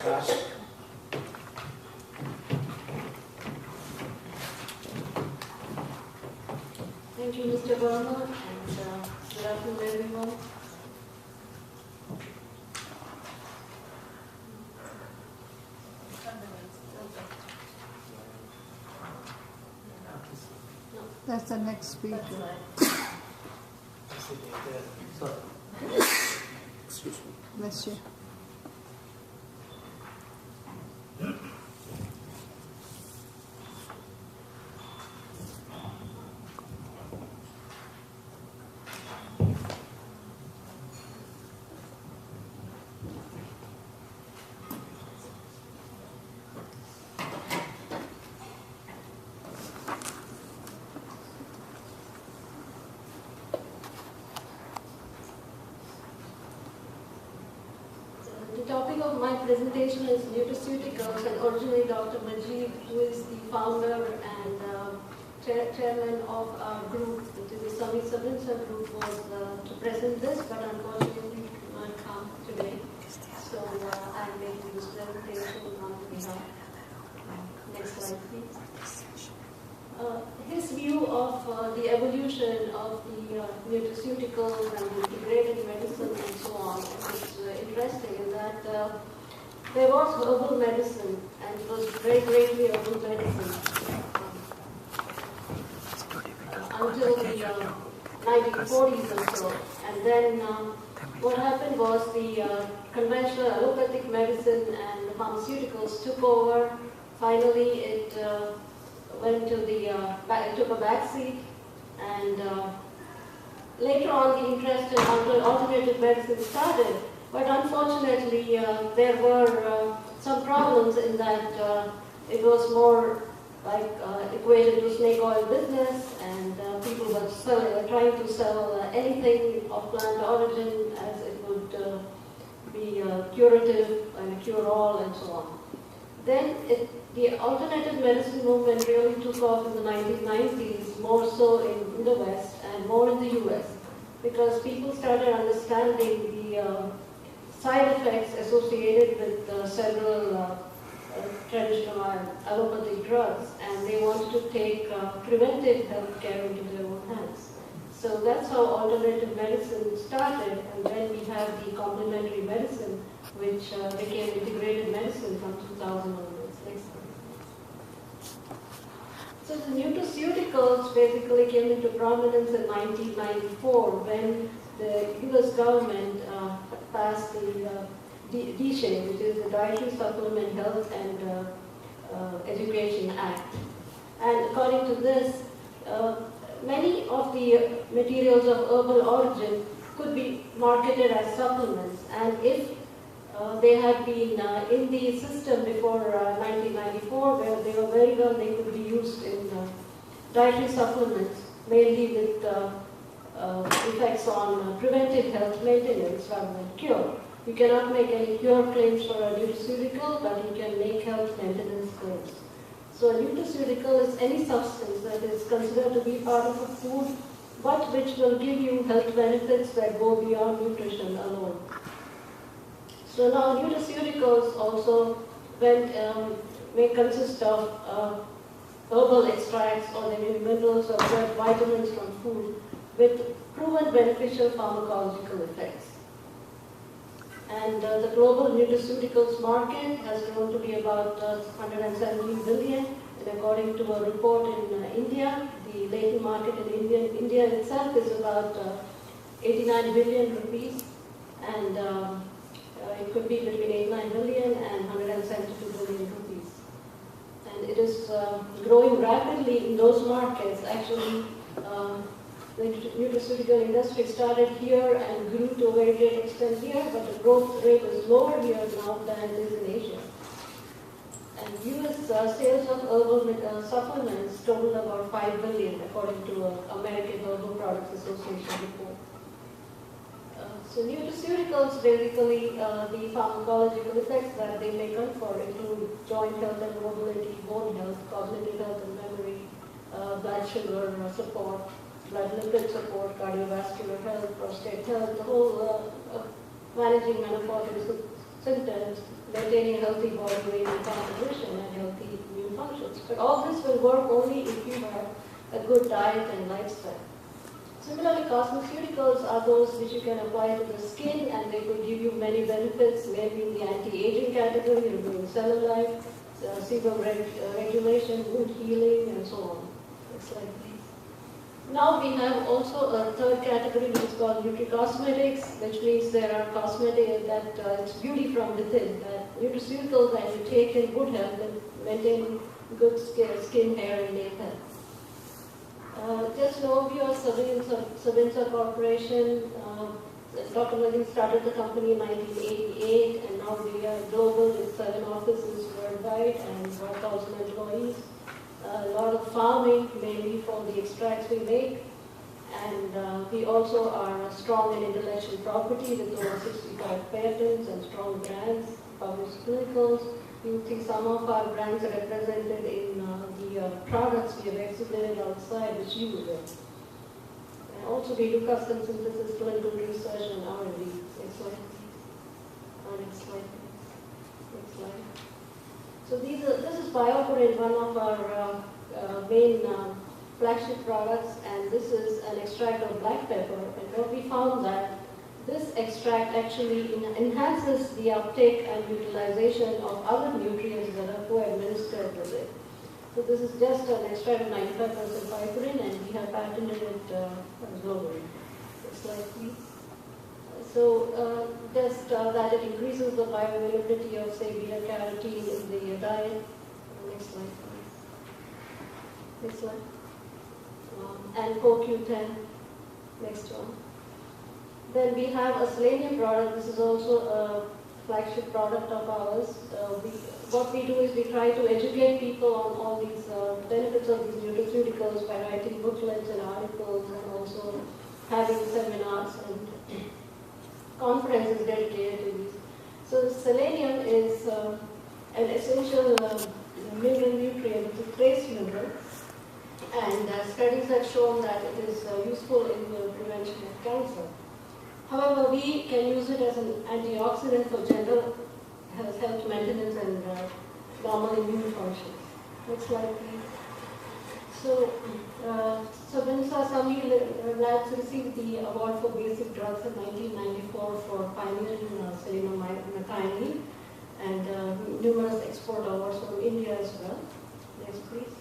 Thank you, Mr. Verma, and good afternoon, everyone. That's the next speaker. Excuse me. Bless you. The topic of my presentation is nutraceuticals, and originally Dr. Majid, who is the founder and chairman of our group, which is the Swami Sabinsa group, was to present this, but unfortunately he could not come today. So I'm making this presentation on behalf. Next slide, please. His view of the evolution of the nutraceuticals and integrated medicine and so on is interesting in that there was herbal medicine, and it was very greatly herbal medicine until the 1940s or so. And then what happened was the conventional allopathic medicine and the pharmaceuticals took over. Finally, it went to the it took a back seat, and later on the interest in alternative medicine started. But unfortunately, there were some problems in that it was more like equated to snake oil business, and people were trying to sell anything of plant origin as it would be curative and cure-all and so on. Then the alternative medicine movement really took off in the 1990s, more so in the West and more in the US, because people started understanding the side effects associated with several traditional allopathic drugs, and they wanted to take preventive health care into their own hands. So that's how alternative medicine started, and then we have the complementary medicine, which became integrated medicine from 2000 onwards. Next slide. So the nutraceuticals basically came into prominence in 1994 when the US government passed the DSHEA, which is the Dietary Supplement Health and Education Act. And according to this, many of the materials of herbal origin could be marketed as supplements, and if they had been in the system before 1994, where they were very well, they could be used in dietary supplements, mainly with effects on preventive health maintenance rather than cure. You cannot make any cure claims for a nutraceutical, but you can make health maintenance claims. So a nutraceutical is any substance that is considered to be part of a food, but which will give you health benefits that go beyond nutrition alone. So now nutraceuticals also may consist of herbal extracts, or they may be minerals or vitamins from food with proven beneficial pharmacological effects. And the global nutraceuticals market has grown to be about 117 billion. And according to a report in India, the latent market in India itself is about 89 billion rupees. And it could be between 89 billion and 172 billion rupees. And it is growing rapidly in those markets. Actually, the nutraceutical industry started here and grew to a very great extent here, but the growth rate is lower here now than it is in Asia. And US sales of herbal supplements total about 5 billion, according to American Herbal Products Association report. So nutraceuticals, basically, the pharmacological effects that they may confer include joint health and mobility, bone health, cognitive health and memory, blood sugar support, blood lipid support, cardiovascular health, prostate health, the whole managing menopausal symptoms, maintaining healthy body weight and composition and healthy immune functions. But all this will work only if you have a good diet and lifestyle. Similarly, cosmeceuticals are those which you can apply to the skin, and they could give you many benefits, maybe in the anti-aging category, removing cellulite, sebum regulation, wound healing, and so on. Next slide, please. Now we have also a third category which is called nutricosmetics, which means there are cosmetics that it's beauty from within, that nutraceuticals that you take in good health and maintain good skin, hair, and nail health. Just an overview of Sabinsa Corporation. Dr. Modi started the company in 1988, and now we are global with 7 offices worldwide and 1,000 employees. A lot of farming, mainly for the extracts we make, and we also are strong in intellectual property with over 65 patents and strong brands, published clinicals. You see some of our brands are represented in the products we have exhibited outside, which you will get. And also we do custom synthesis, clinical research, and R&D. Next slide, please. Next slide, please. Next slide. So this is BioPerine, one of our main flagship products, and this is an extract of black pepper. And what we found that this extract actually enhances the uptake and utilization of other nutrients that are co-administered with it. So this is just an extract of 95% piperine, and we have patented it globally. Next slide, please. So just that it increases the bioavailability of, say, beta-carotene in the diet. Next slide, please. Next slide. And CoQ10. Next one. Then we have a selenium product. This is also a flagship product of ours. What we do is we try to educate people on all these benefits of these nutraceuticals by writing booklets and articles, and also having seminars and conferences dedicated to these. So selenium is an essential mineral nutrient. It's a trace mineral, and studies have shown that it is useful in the prevention of cancer. However, we can use it as an antioxidant for general health maintenance and normal immune function. Next slide, please. So, Sabinsa Sami Labs received the award for basic drugs in 1994 for pioneering selenomethionine, and numerous export awards from India as well. Next, please.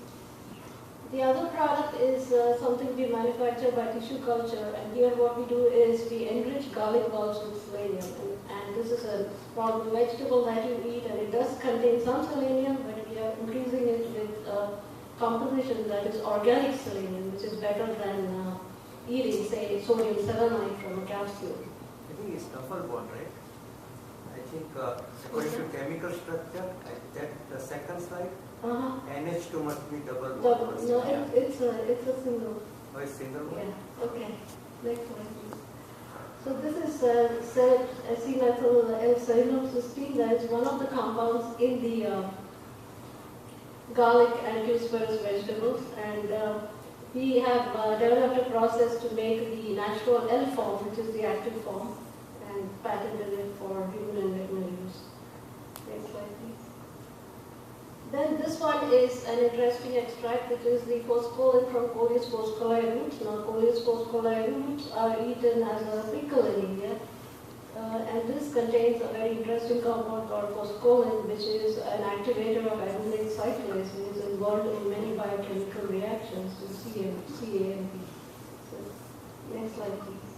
The other product is something we manufacture by tissue culture, and here what we do is we enrich garlic bulbs with selenium, and this is a vegetable that you eat, and it does contain some selenium, but we are increasing it with composition that is organic selenium, which is better than eating, say, sodium selenite from a capsule. I think it's double bond, right? I think according to chemical structure, that the second slide, NH2 must be double bond. No, it's a single. Oh, it's single bond? Yeah, okay. Next one, please. So this is acetyl L-cysteine. That is one of the compounds in the garlic and cruciferous vegetables, and we have developed a process to make the natural L form, which is the active form, and patented it for human and veterinary use. Next slide, please. Then this one is an interesting extract, which is the phoscolin from Coleus phoscoli roots. Now, Coleus phoscoli roots are eaten as a pickle in India, and this contains a very interesting compound called phoscolin, which is an activator of adenylate cyclase, which is involved in many biochemical reactions to CAMP. So, next slide, please.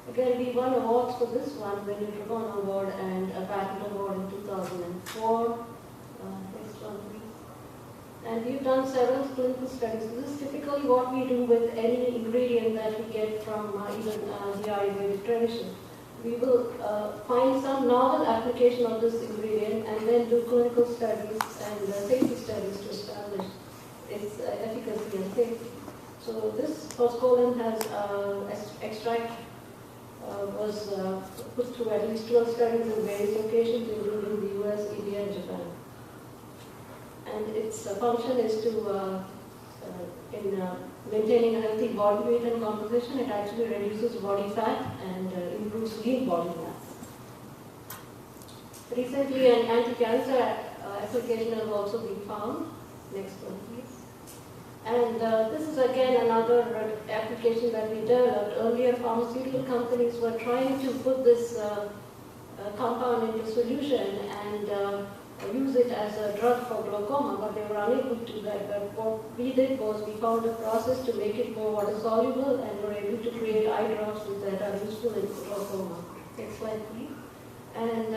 Again, we won awards for this one, the Nutricon Award and a patent award in 2004. Next one, please. And we've done several clinical studies. This is typically what we do with any ingredient that we get from even the Ayurvedic tradition. We will find some novel application of this ingredient and then do clinical studies and safety studies to establish its efficacy and safety. So this phoscolin has extract was put through at least 12 studies in various locations, including the US, India, and Japan. And its function is to, in maintaining a healthy body weight and composition, it actually reduces body fat and improves lean body mass. Recently, an anti-cancer application has also been found. Next one, please. And this is again another application that we developed. Earlier, pharmaceutical companies were trying to put this compound into solution and use it as a drug for glaucoma, but they were unable to do that. But what we did was we found a process to make it more water soluble and were able to create eye drops that are useful in glaucoma. Next slide, please. And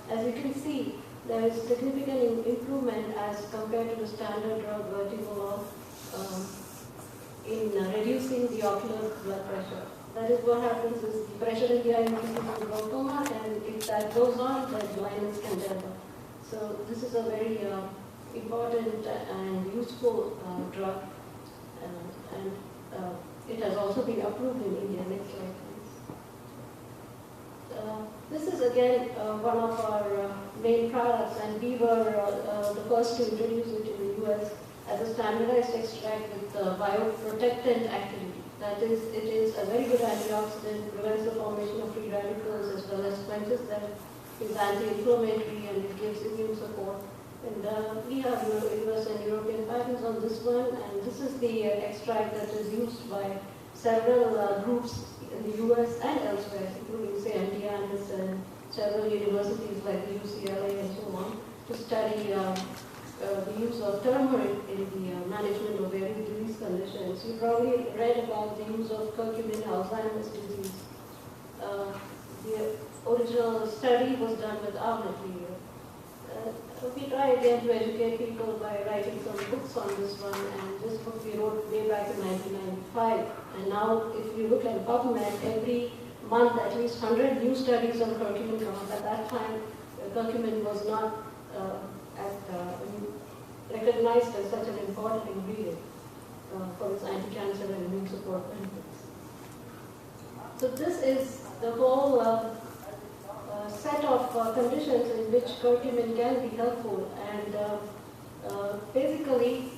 as you can see, there is significant improvement as compared to the standard drug vertigo in reducing the ocular blood pressure. That is what happens is the pressure in the eye increases in glaucoma, and if that goes on, then blindness can develop. So this is a very important and useful drug, and it has also been approved in India. Next slide, please. This is again one of our main products, and we were the first to introduce it in the US as a standardized extract with bioprotectant activity. That is, it is a very good antioxidant, prevents the formation of free radicals as well as quenches them. It's anti-inflammatory and it gives immune support. And we have US and European patents on this one, and this is the extract that is used by several groups in the US and elsewhere, including say MD Anderson, several universities like the UCLA and so on, to study the use of turmeric in the management of various disease conditions. You probably read about the use of curcumin in Alzheimer's disease. The original study was done with our material. We try again to educate people by writing some books on this one, and this book we wrote way back in 1995. And now if you look at PubMed, every month at least 100 new studies on curcumin come up. At that time, curcumin was not recognized as such an important ingredient for its anti-cancer and immune support benefits. So this is the whole set of conditions in which curcumin can be helpful, and basically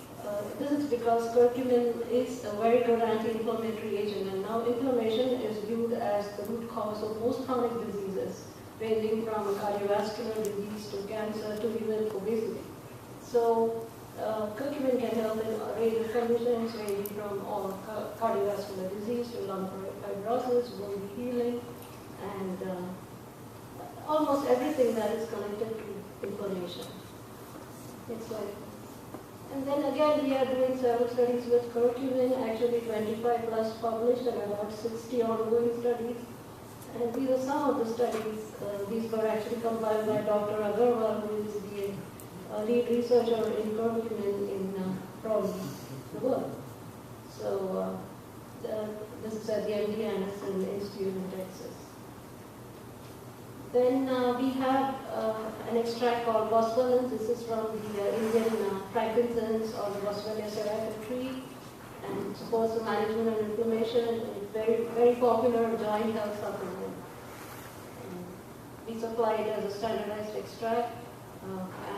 this is because curcumin is a very good anti-inflammatory agent, and now inflammation is viewed as the root cause of most chronic diseases, ranging from cardiovascular disease to cancer to even obesity. So curcumin can help in a range of conditions ranging from all cardiovascular disease to lung fibrosis, wound healing, and almost everything that is connected to inflammation. Next slide. And then again, we are doing several studies with curcumin, actually 25 plus published and about 60 ongoing studies. And these are some of the studies. These were actually compiled by Dr. Agarwal, who is the lead researcher in curcumin in probably the world. So this is at the MD Anderson Institute in Texas. Then we have an extract called boswellia. This is from the Indian frankincense or the Boswellia serrata tree, and supports the management of inflammation. It's very, very popular joint health supplement. We supply it as a standardized extract,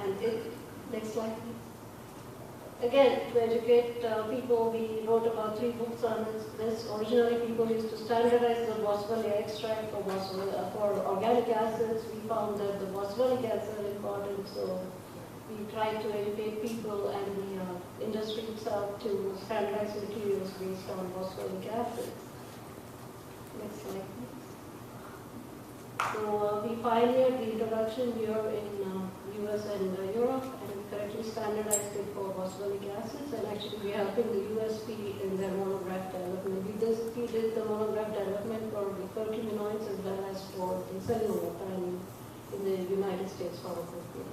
and next slide, please. Again, to educate people, we wrote about 3 books on this. Originally, people used to standardize the boswellia extract for organic acids. We found that the boswellic acid is important, so we tried to educate people and the industry itself to standardize materials based on boswellic acids. Next slide, please. So we pioneered the introduction here in US and Europe, and correctly standardized it for boswellic acids, and actually we are helping the USP in their monograph development. We did the monograph development for the curcuminoids as well as for the cellulomethanin in the United States pharmaceutical.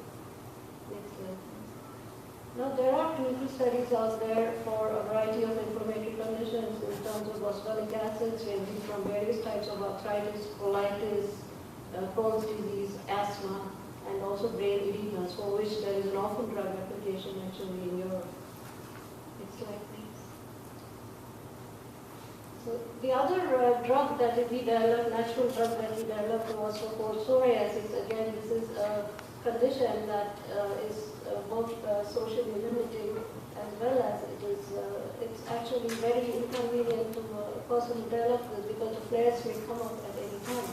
Next slide. Now there are clinical studies out there for a variety of inflammatory conditions in terms of boswellic acids, ranging from various types of arthritis, colitis, Crohn's disease, asthma, and also brain edemas, for which there is an orphan drug application actually in Europe. Next slide, please. So the other drug that we developed, natural drug that we developed, was for psoriasis. Again, this is a condition that is both socially limiting as well as it's actually very inconvenient to a person who develops this, because the flares may come up at any time.